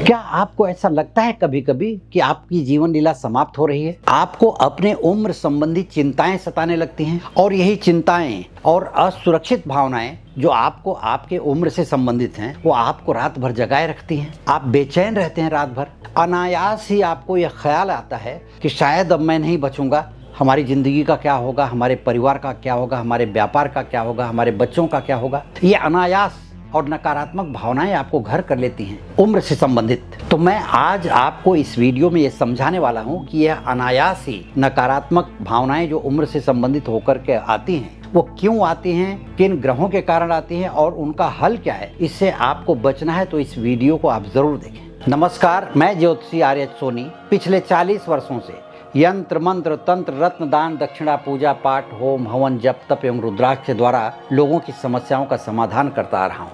क्या आपको ऐसा लगता है कभी कभी कि आपकी जीवन लीला समाप्त हो रही है? आपको अपने उम्र संबंधी चिंताएं सताने लगती हैं और यही चिंताएं और असुरक्षित भावनाएं जो आपको आपके उम्र से संबंधित हैं वो आपको रात भर जगाए रखती हैं। आप बेचैन रहते हैं रात भर। अनायास ही आपको यह ख्याल आता है कि शायद अब मैं नहीं बचूंगा, हमारी ज़िंदगी का क्या होगा, हमारे परिवार का क्या होगा, हमारे व्यापार का क्या होगा, हमारे बच्चों का क्या होगा। ये अनायास और नकारात्मक भावनाएं आपको घर कर लेती हैं उम्र से संबंधित। तो मैं आज आपको इस वीडियो में ये समझाने वाला हूँ कि यह अनायास ही नकारात्मक भावनाएं जो उम्र से संबंधित होकर के आती हैं वो क्यों आती हैं, किन ग्रहों के कारण आती हैं और उनका हल क्या है। इससे आपको बचना है तो इस वीडियो को आप जरूर देखें। नमस्कार, मैं ज्योतिषी आर्य सोनी पिछले 40 वर्षों से यंत्र मंत्र तंत्र रत्न दान दक्षिणा पूजा पाठ होम हवन जप तप एवं रुद्राक्ष के द्वारा लोगों की समस्याओं का समाधान करता आ रहा हूँ।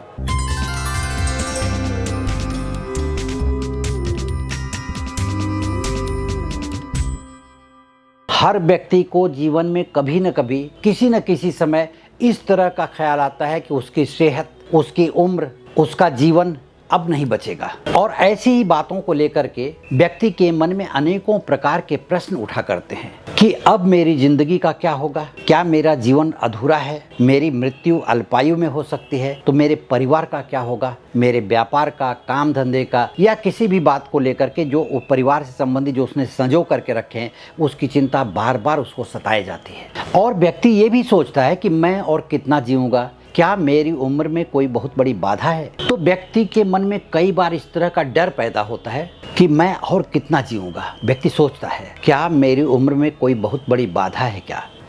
हर व्यक्ति को जीवन में कभी न कभी किसी न किसी समय इस तरह का ख्याल आता है कि उसकी सेहत, उसकी उम्र, उसका जीवन अब नहीं बचेगा। और ऐसी ही बातों को लेकर के व्यक्ति के मन में अनेकों प्रकार के प्रश्न उठा करते हैं कि अब मेरी जिंदगी का क्या होगा, क्या मेरा जीवन अधूरा है, मेरी मृत्यु अल्पायु में हो सकती है, तो मेरे परिवार का क्या होगा, मेरे व्यापार का, काम धंधे का, या किसी भी बात को लेकर के जो परिवार से संबंधित जो उसने संजो करके रखे हैं उसकी चिंता बार बार उसको सताई जाती है। और व्यक्ति ये भी सोचता है कि मैं और कितना जीऊँगा, क्या मेरी उम्र में कोई बहुत बड़ी बाधा है। तो व्यक्ति के मन में कई बार इस तरह का डर पैदा होता है कि मैं और कितना जीऊँगा। व्यक्ति सोचता है क्या मेरी उम्र में कोई बहुत बड़ी बाधा है,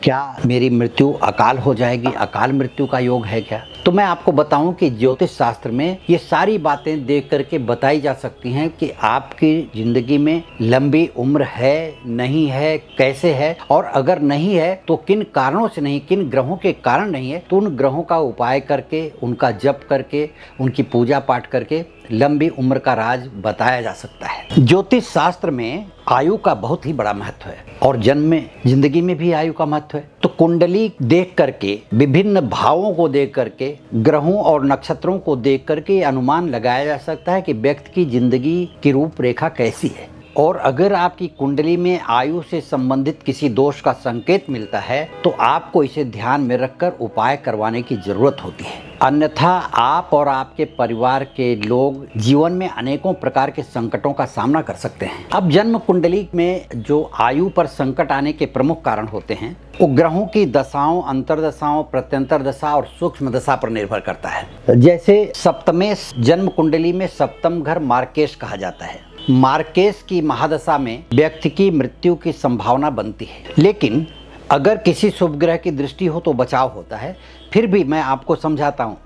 क्या मेरी मृत्यु अकाल हो जाएगी, अकाल मृत्यु का योग है क्या। तो मैं आपको बताऊं कि ज्योतिष शास्त्र में ये सारी बातें देख करके बताई जा सकती हैं कि आपकी जिंदगी में लंबी उम्र है, नहीं है, कैसे है, और अगर नहीं है तो किन कारणों से नहीं, किन ग्रहों के कारण नहीं है, तो उन ग्रहों का उपाय करके, उनका जप करके, उनकी पूजा पाठ करके लंबी उम्र का राज बताया जा सकता है। ज्योतिष शास्त्र में आयु का बहुत ही बड़ा महत्व है और जन्म में, जिंदगी में भी आयु का महत्व है। तो कुंडली देख करके, विभिन्न भावों को देख करके, ग्रहों और नक्षत्रों को देख करके अनुमान लगाया जा सकता है कि व्यक्ति की जिंदगी की रूपरेखा कैसी है। और अगर आपकी कुंडली में आयु से संबंधित किसी दोष का संकेत मिलता है तो आपको इसे ध्यान में रखकर उपाय करवाने की जरूरत होती है, अन्यथा आप और आपके परिवार के लोग जीवन में अनेकों प्रकार के संकटों का सामना कर सकते हैं। अब जन्म कुंडली में जो आयु पर संकट आने के प्रमुख कारण होते हैं वो ग्रहों की दशाओं, अंतरदशाओं, प्रत्यंतर दशा और सूक्ष्म दशा पर निर्भर करता है। जैसे सप्तमेश जन्म कुंडली में सप्तम घर मार्केश कहा जाता है। मार्केश की महादशा में व्यक्ति की मृत्यु की संभावना बनती है, लेकिन अगर किसी शुभ ग्रह की दृष्टि हो तो बचाव होता है। फिर भी मैं आपको समझाता हूँ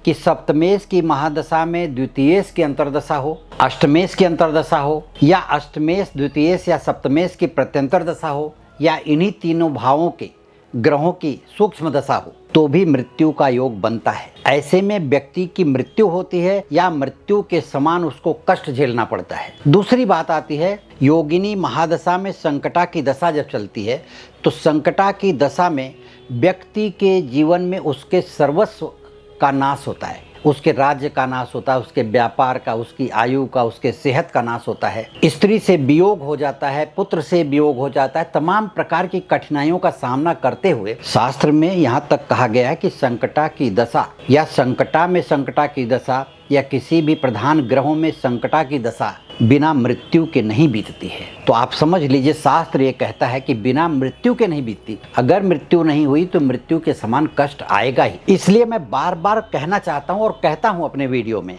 कि सप्तमेश की महादशा में द्वितीयेश की अंतरदशा हो, अष्टमेश की अंतरदशा हो, या अष्टमेश, द्वितीयेश या सप्तमेश की प्रत्यंतर दशा हो, या इन्हीं तीनों भावों के ग्रहों की सूक्ष्म दशा हो, तो भी मृत्यु का योग बनता है। ऐसे में व्यक्ति की मृत्यु होती है या मृत्यु के समान उसको कष्ट झेलना पड़ता है। दूसरी बात आती है योगिनी महादशा में संकटा की दशा जब चलती है तो संकटा की दशा में व्यक्ति के जीवन में उसके सर्वस्व का नाश होता है, उसके राज्य का नाश होता है, उसके व्यापार का, उसकी आयु का, उसके सेहत का नाश होता है, स्त्री से वियोग हो जाता है, पुत्र से वियोग हो जाता है। तमाम प्रकार की कठिनाइयों का सामना करते हुए शास्त्र में यहाँ तक कहा गया है कि संकटा की दशा या संकटा में संकटा की दशा या किसी भी प्रधान ग्रहों में संकटा की दशा बिना मृत्यु के नहीं बीतती है। तो आप समझ लीजिए, शास्त्र ये कहता है कि बिना मृत्यु के नहीं बीतती। अगर मृत्यु नहीं हुई तो मृत्यु के समान कष्ट आएगा ही। इसलिए मैं बार बार कहना चाहता हूँ और कहता हूँ अपने वीडियो में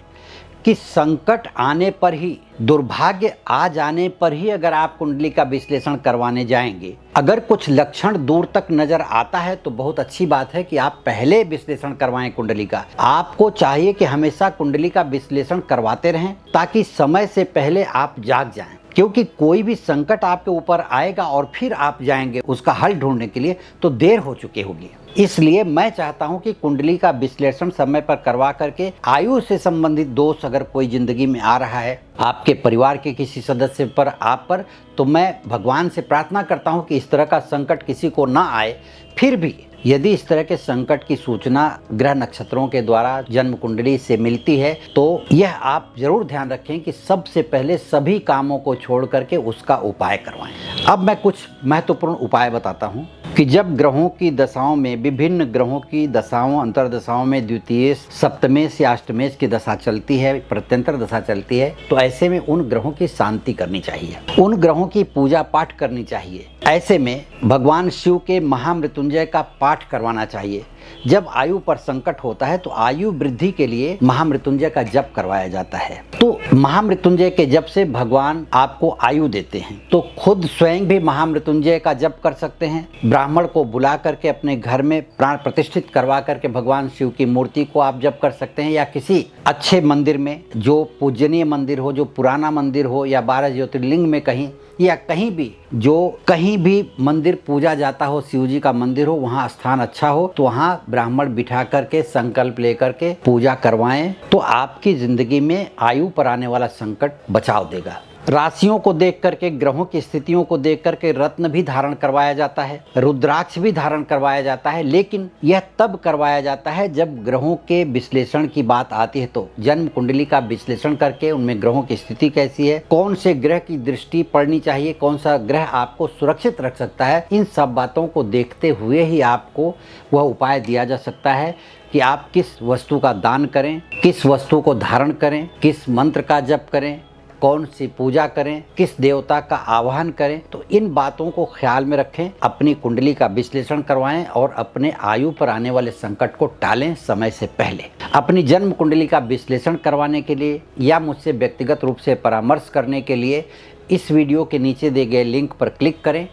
कि संकट आने पर ही, दुर्भाग्य आ जाने पर ही अगर आप कुंडली का विश्लेषण करवाने जाएंगे, अगर कुछ लक्षण दूर तक नजर आता है तो बहुत अच्छी बात है कि आप पहले विश्लेषण करवाएं कुंडली का। आपको चाहिए कि हमेशा कुंडली का विश्लेषण करवाते रहें ताकि समय से पहले आप जाग जाएं, क्योंकि कोई भी संकट आपके ऊपर आएगा और फिर आप जाएंगे उसका हल ढूंढने के लिए तो देर हो चुकी होगी। इसलिए मैं चाहता हूं कि कुंडली का विश्लेषण समय पर करवा करके आयु से संबंधित दोष अगर कोई जिंदगी में आ रहा है, आपके परिवार के किसी सदस्य पर, आप पर, तो मैं भगवान से प्रार्थना करता हूं कि इस तरह का संकट किसी को ना आए। फिर भी यदि इस तरह के संकट की सूचना ग्रह नक्षत्रों के द्वारा जन्म कुंडली से मिलती है तो यह आप जरूर ध्यान रखें कि सबसे पहले सभी कामों को छोड़ करके उसका उपाय करवाएं। अब मैं कुछ महत्वपूर्ण उपाय बताता हूं कि जब ग्रहों की दशाओं में, विभिन्न ग्रहों की दशाओं अंतर्दशाओं में द्वितीय, सप्तमेश या अष्टमेश की दशा चलती है, प्रत्यंतर दशा चलती है, तो ऐसे में उन ग्रहों की शांति करनी चाहिए, उन ग्रहों की पूजा पाठ करनी चाहिए। ऐसे में भगवान शिव के महामृत्युंजय का पाठ करवाना चाहिए। जब आयु पर संकट होता है तो आयु वृद्धि के लिए महामृत्युंजय का जप करवाया जाता है। तो महामृत्युंजय के जप से भगवान आपको आयु देते हैं, तो खुद स्वयं भी महामृत्युंजय का जप कर सकते हैं। ब्राह्मण को बुला करके अपने घर में प्राण प्रतिष्ठित करवा करके भगवान शिव की मूर्ति को आप जप कर सकते हैं, या किसी अच्छे मंदिर में, जो पूजनीय मंदिर हो, जो पुराना मंदिर हो, या 12 ज्योतिर्लिंग में कहीं, या कहीं भी मंदिर पूजा जाता हो, शिव जी का मंदिर हो, वहाँ स्थान अच्छा हो, तो वहाँ ब्राह्मण बिठा करके संकल्प लेकर के पूजा करवाएं, तो आपकी जिंदगी में आयु पर आने वाला संकट बचाव देगा। राशियों को देख करके, ग्रहों की स्थितियों को देख करके रत्न भी धारण करवाया जाता है, रुद्राक्ष भी धारण करवाया जाता है, लेकिन यह तब करवाया जाता है जब ग्रहों के विश्लेषण की बात आती है। तो जन्म कुंडली का विश्लेषण करके उनमें ग्रहों की स्थिति कैसी है, कौन से ग्रह की दृष्टि पड़नी चाहिए, कौन सा ग्रह आपको सुरक्षित रख सकता है, इन सब बातों को देखते हुए ही आपको वह उपाय दिया जा सकता है कि आप किस वस्तु का दान करें, किस वस्तु को धारण करें, किस मंत्र का जप करें, कौन सी पूजा करें, किस देवता का आवाहन करें। तो इन बातों को ख्याल में रखें, अपनी कुंडली का विश्लेषण करवाएं और अपने आयु पर आने वाले संकट को टालें समय से पहले। अपनी जन्म कुंडली का विश्लेषण करवाने के लिए या मुझसे व्यक्तिगत रूप से परामर्श करने के लिए इस वीडियो के नीचे दिए गए लिंक पर क्लिक करें,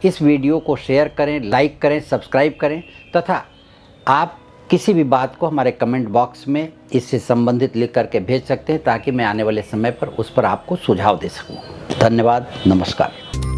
इस वीडियो को शेयर करें, लाइक करें, सब्सक्राइब करें, तथा आप किसी भी बात को हमारे कमेंट बॉक्स में इससे संबंधित लिख करके भेज सकते हैं, ताकि मैं आने वाले समय पर उस पर आपको सुझाव दे सकूं। धन्यवाद, नमस्कार।